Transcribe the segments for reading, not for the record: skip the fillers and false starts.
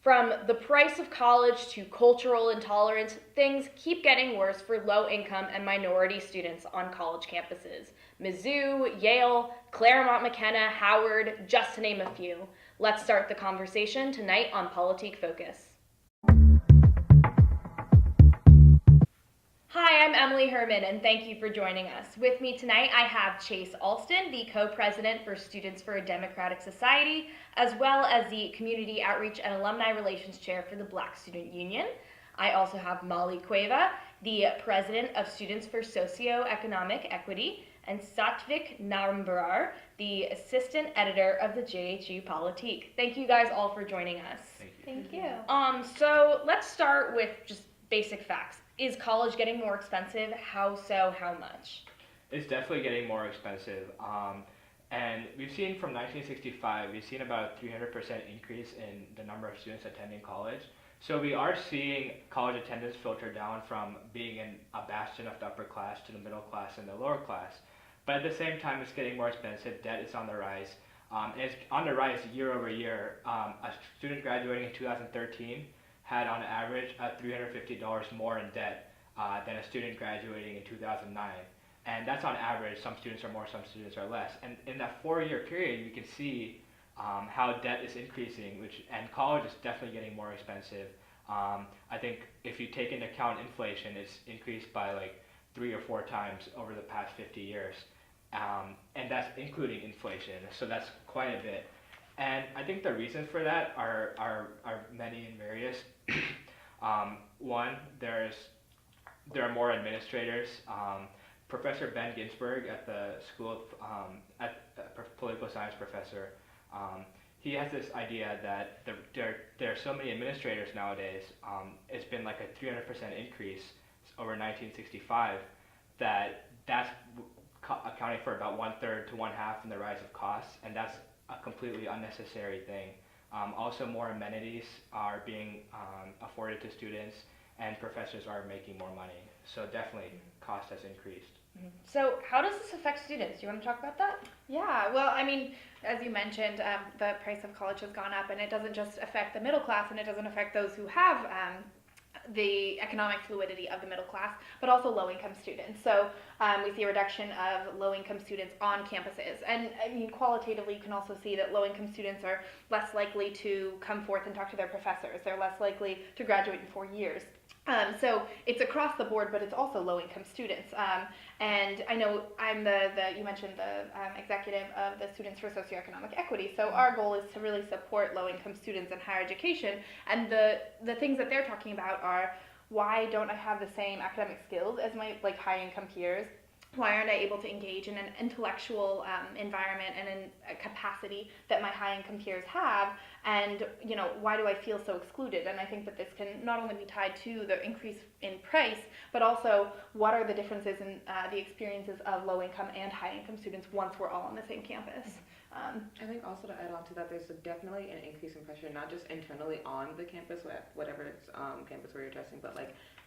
From the price of college to cultural intolerance, things keep getting worse for low income and minority students on college campuses. Mizzou, Yale, Claremont McKenna, Howard, just to name a few. Let's start the conversation tonight on Politique Focus. Hi, I'm Emily Herman, and thank you for joining us. With me tonight, I have Chase Alston, the co-president for Students for a Democratic Society, as well as the Community Outreach and Alumni Relations Chair for the Black Student Union. I also have Molly Cueva, the president of Students for Socioeconomic Equity, and Satvik Narambarar, the assistant editor of the JHU Politique. Thank you guys all for joining us. Thank you. So let's start with just basic facts. Is college getting more expensive? How so? How much? It's definitely getting more expensive. And we've seen from 1965, we've seen about a 300% increase in the number of students attending college. So we are seeing college attendance filter down from being a bastion of the upper class to the middle class and the lower class. But at the same time, it's getting more expensive. Debt is on the rise. And it's on the rise year over year. A student graduating in 2013 had on average $350 more in debt than a student graduating in 2009. And that's on average. Some students are more, some students are less. And in that 4-year period, you can see how debt is increasing, and college is definitely getting more expensive. I think if you take into account inflation, it's increased by like 3 or 4 times over the past 50 years. And that's including inflation, so that's quite a bit. And I think the reasons for that are many and various. One, there are more administrators. Professor Ben Ginsberg at the School of Political Science professor, he has this idea that there are so many administrators nowadays. It's been like a 300% increase over 1965. That's accounting for about 1/3 to 1/2 in the rise of costs, and that's a completely unnecessary thing. Also, more amenities are being afforded to students, and professors are making more money. So definitely, cost has increased. So how does this affect students? Do you want to talk about that? Yeah, well, I mean, as you mentioned, the price of college has gone up, and it doesn't just affect the middle class, and it doesn't affect those who have the economic fluidity of the middle class, but also low-income students. So we see a reduction of low-income students on campuses. And I mean, qualitatively, you can also see that low-income students are less likely to come forth and talk to their professors. They're less likely to graduate in 4 years. So it's across the board, but it's also low-income students. And I know I'm you mentioned the executive of the Students for Socioeconomic Equity. So our goal is to really support low-income students in higher education. And the things that they're talking about are, why don't I have the same academic skills as my high-income peers? Why aren't I able to engage in an intellectual environment and in a capacity that my high-income peers have? And why do I feel so excluded? And I think that this can not only be tied to the increase in price, but also what are the differences in the experiences of low-income and high-income students once we're all on the same campus. I think also to add on to that, there's definitely an increase in pressure, not just internally on the campus, whatever campus where you're testing, but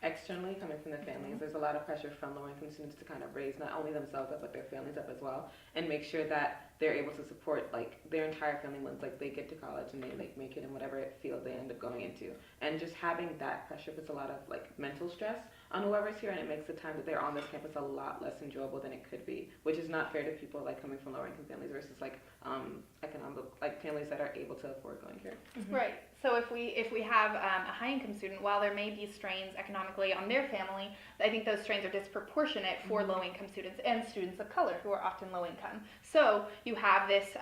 externally coming from the families. There's a lot of pressure from low-income students to kind of raise not only themselves up, but their families up as well, and make sure that they're able to support their entire family once they get to college and they make it in whatever field they end up going into. And just having that pressure puts a lot of mental stress on whoever's here, and it makes the time that they're on this campus a lot less enjoyable than it could be, which is not fair to people coming from lower income families versus economic families that are able to afford going here. Mm-hmm. Right. So if we have a high income student, while there may be strains economically on their family, I think those strains are disproportionate for low income students and students of color who are often low income. So you have this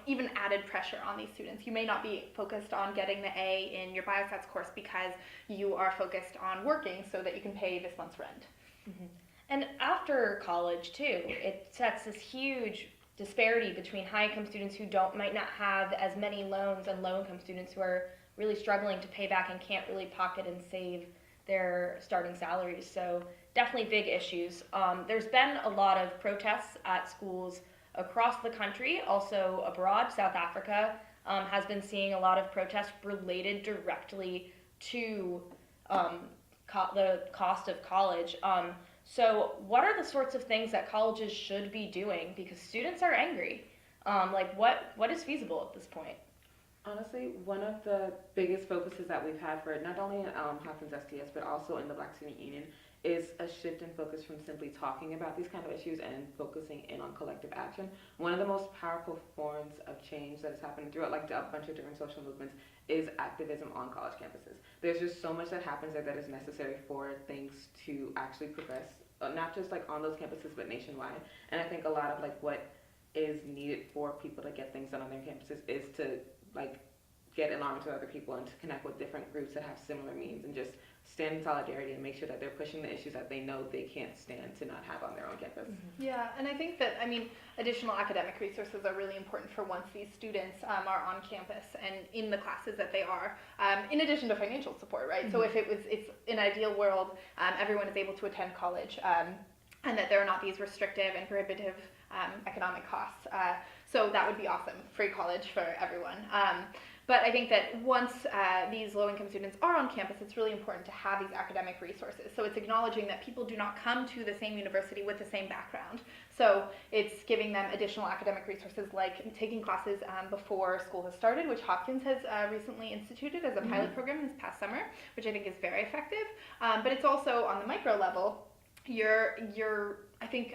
even added pressure on these students. You may not be focused on getting the A in your biostats course because you are focused on working so that you can pay this month's rent. Mm-hmm. And after college too, it sets this huge disparity between high-income students who might not have as many loans and low-income students who are really struggling to pay back and can't really pocket and save their starting salaries. So definitely big issues. There's been a lot of protests at schools across the country, also abroad. South Africa has been seeing a lot of protests related directly to the cost of college. So what are the sorts of things that colleges should be doing? Because students are angry. What is feasible at this point? Honestly, one of the biggest focuses that we've had for not only in Hopkins STS but also in the Black Student Union is a shift in focus from simply talking about these kind of issues and focusing in on collective action. One of the most powerful forms of change that has happened throughout like a bunch of different social movements is activism on college campuses. There's just so much that happens there that is necessary for things to actually progress, not just like on those campuses but nationwide. And I think a lot of like what is needed for people to get things done on their campuses is to like get in arms with other people and to connect with different groups that have similar means and just stand in solidarity and make sure that they're pushing the issues that they know they can't stand to not have on their own campus. Yeah, and I think that, I mean, additional academic resources are really important for once these students are on campus and in the classes that they are, in addition to financial support, right? So if it's an ideal world, everyone is able to attend college, and that there are not these restrictive and prohibitive economic costs. So that would be awesome, free college for everyone. But I think that once these low-income students are on campus, it's really important to have these academic resources. So it's acknowledging that people do not come to the same university with the same background. So it's giving them additional academic resources like taking classes before school has started, which Hopkins has recently instituted as a pilot program this past summer, which I think is very effective. But it's also on the micro level, I think,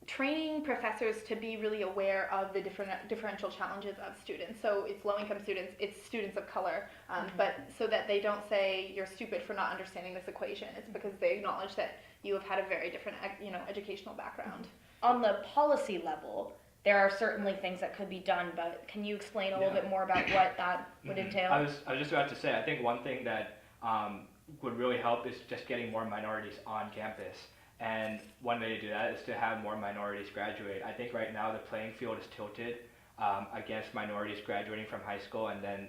training professors to be really aware of the differential challenges of students. So it's low-income students, it's students of color, but so that they don't say you're stupid for not understanding this equation. It's because they acknowledge that you have had a very different, educational background. On the policy level, there are certainly things that could be done, but can you explain a little bit more about what that would entail? I was just about to say, I think one thing that would really help is just getting more minorities on campus. And one way to do that is to have more minorities graduate. I think right now the playing field is tilted against minorities graduating from high school and then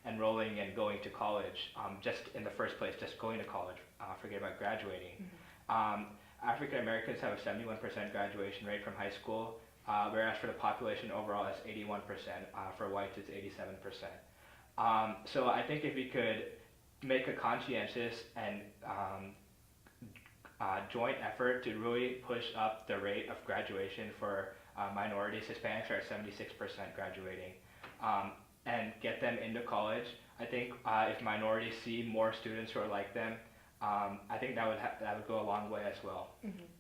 enrolling and going to college, just in the first place, just going to college, forget about graduating. African Americans have a 71% graduation rate from high school, whereas for the population overall it's 81%, for whites it's 87%. So I think if we could make a conscientious and joint effort to really push up the rate of graduation for minorities. Hispanics are at 76% graduating, and get them into college. I think if minorities see more students who are like them, I think that would go a long way as well.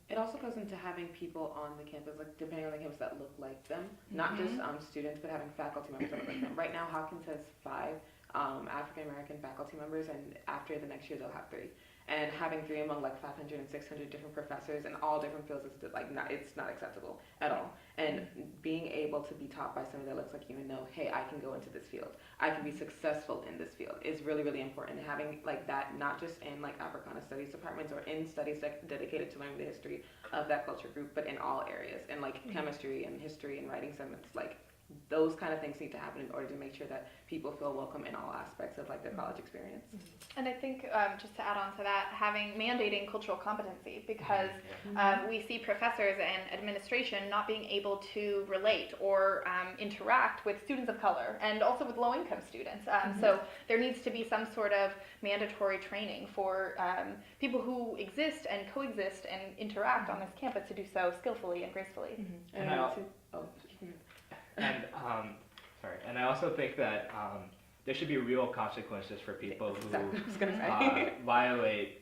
It also goes into having people on the campus, like depending on the campus, that look like them, not just students, but having faculty members that look like them. Right now, Hopkins has 5 African American faculty members, and after the next year they'll have 3. And having 3 among like 500 and 600 different professors in all different fields is like it's not acceptable at all. And being able to be taught by somebody that looks like you and know, hey, I can go into this field, I can be successful in this field is really, really important. And having like that, not just in like Africana studies departments or in studies dedicated to learning the history of that culture group, but in all areas, in like chemistry and history and writing segments, like those kind of things need to happen in order to make sure that people feel welcome in all aspects of like their college experience. And I think just to add on to that, mandating cultural competency, because we see professors and administration not being able to relate or interact with students of color and also with low-income students. So there needs to be some sort of mandatory training for people who exist and coexist and interact on this campus to do so skillfully and gracefully. And I also think that there should be real consequences for people who violate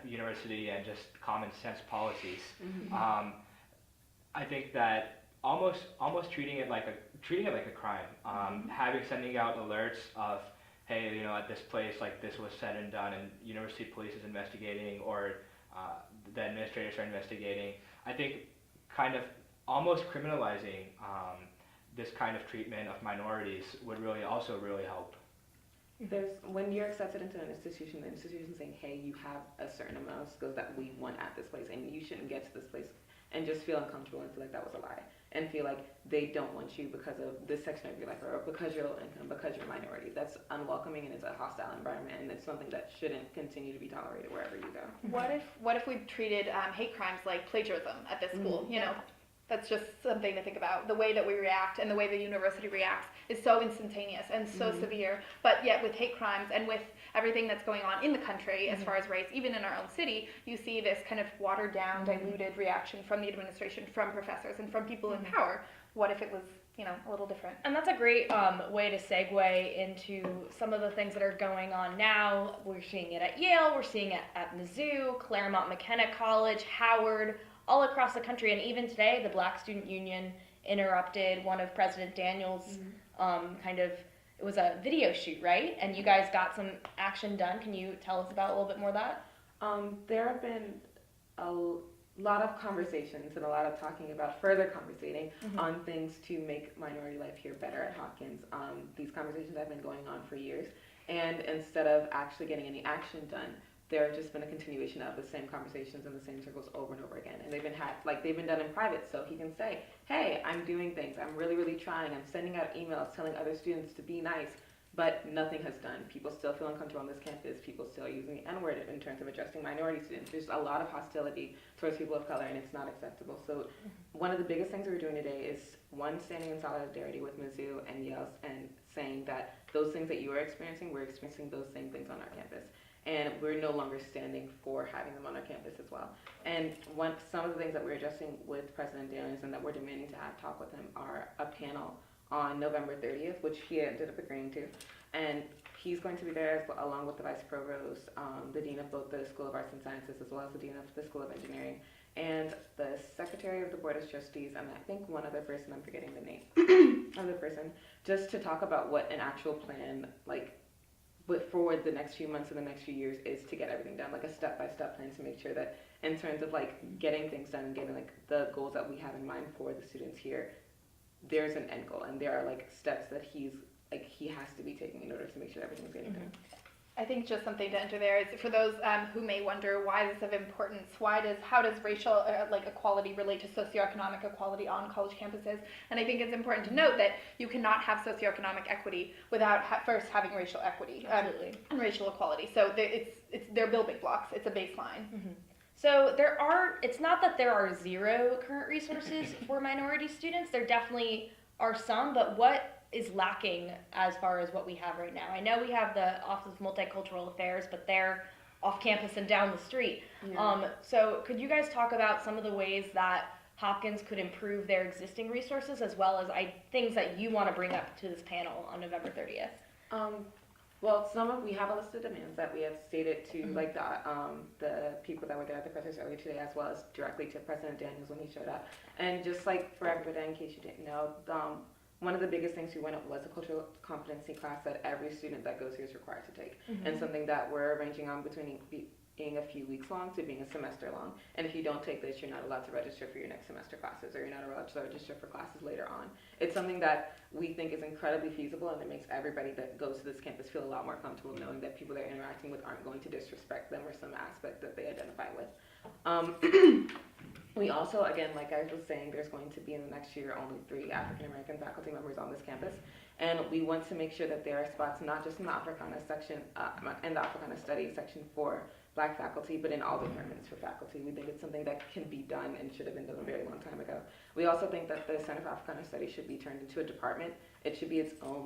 university and just common sense policies. I think that almost treating it like a crime, sending out alerts of, hey, at this place like this was said and done, and university police is investigating, or the administrators are investigating. I think kind of almost criminalizing this kind of treatment of minorities would really help. When you're accepted into an institution, the institution saying, hey, you have a certain amount of skills that we want at this place, and you shouldn't get to this place and just feel uncomfortable and feel like that was a lie, and feel like they don't want you because of this section of your life, or because you're low income, because you're a minority. That's unwelcoming, and it's a hostile environment, and it's something that shouldn't continue to be tolerated wherever you go. What if we treated hate crimes like plagiarism at this school? That's just something to think about. The way that we react and the way the university reacts is so instantaneous and so severe. But yet with hate crimes and with everything that's going on in the country as far as race, even in our own city, you see this kind of watered down, diluted reaction from the administration, from professors, and from people in power. What if it was, a little different? And that's a great way to segue into some of the things that are going on now. We're seeing it at Yale, we're seeing it at Mizzou, Claremont McKenna College, Howard, all across the country. And even today, the Black Student Union interrupted one of President Daniels' it was a video shoot, right? And you guys got some action done. Can you tell us about a little bit more of that? There have been a lot of conversations and a lot of talking about further conversating on things to make minority life here better at Hopkins. These conversations have been going on for years, and instead of actually getting any action done, there have just been a continuation of the same conversations in the same circles over and over again. And they've been done in private, so he can say, hey, I'm doing things, I'm really, really trying, I'm sending out emails telling other students to be nice, but nothing has done. People still feel uncomfortable on this campus, people still using the N-word in terms of addressing minority students. There's a lot of hostility towards people of color, and it's not acceptable. So one of the biggest things we're doing today is, one, standing in solidarity with Mizzou and Yale and saying that those things that you are experiencing, we're experiencing those same things on our campus. And we're no longer standing for having them on our campus as well. And some of the things that we're addressing with President Daniels and that we're demanding to have talk with him are a panel on November 30th, which he ended up agreeing to. And he's going to be there along with the Vice Provost, the Dean of both the School of Arts and Sciences as well as the Dean of the School of Engineering, and the Secretary of the Board of Trustees, and I think one other person, I'm forgetting the name of the person, just to talk about what an actual plan, for the next few months and the next few years is to get everything done, like a step-by-step plan to make sure that in terms of getting things done and getting the goals that we have in mind for the students here, there's an end goal and there are steps that he has to be taking in order to make sure everything's getting done. I think just something to enter there is for those who may wonder why this is of importance. How does racial equality relate to socioeconomic equality on college campuses? And I think it's important to note that you cannot have socioeconomic equity without first having racial equity and racial equality. So they're building blocks. It's a baseline. So it's not that there are zero current resources for minority students. There definitely are some, but what is lacking as far as what we have right now? I know we have the Office of Multicultural Affairs, but they're off campus and down the street. Yeah. So could you guys talk about some of the ways that Hopkins could improve their existing resources, as well as things that you want to bring up to this panel on November 30th? Well, we have a list of demands that we have stated to the people that were there at the press earlier today, as well as directly to President Daniels when he showed up. And just for everybody, in case you didn't know, one of the biggest things we went up was a cultural competency class that every student that goes here is required to take, and something that we're arranging on between being a few weeks long to being a semester long. And if you don't take this, you're not allowed to register for your next semester classes, or you're not allowed to register for classes later on. It's something that we think is incredibly feasible, and it makes everybody that goes to this campus feel a lot more comfortable knowing that people they're interacting with aren't going to disrespect them or some aspect that they identify with. We also, again, like I was saying, there's going to be in the next year only 3 African American faculty members on this campus, and we want to make sure that there are spots not just in the Africana section, in the Africana Studies section for Black faculty, but in all departments for faculty. We think it's something that can be done and should have been done a very long time ago. We also think that the Center for Africana Studies should be turned into a department. It should be its own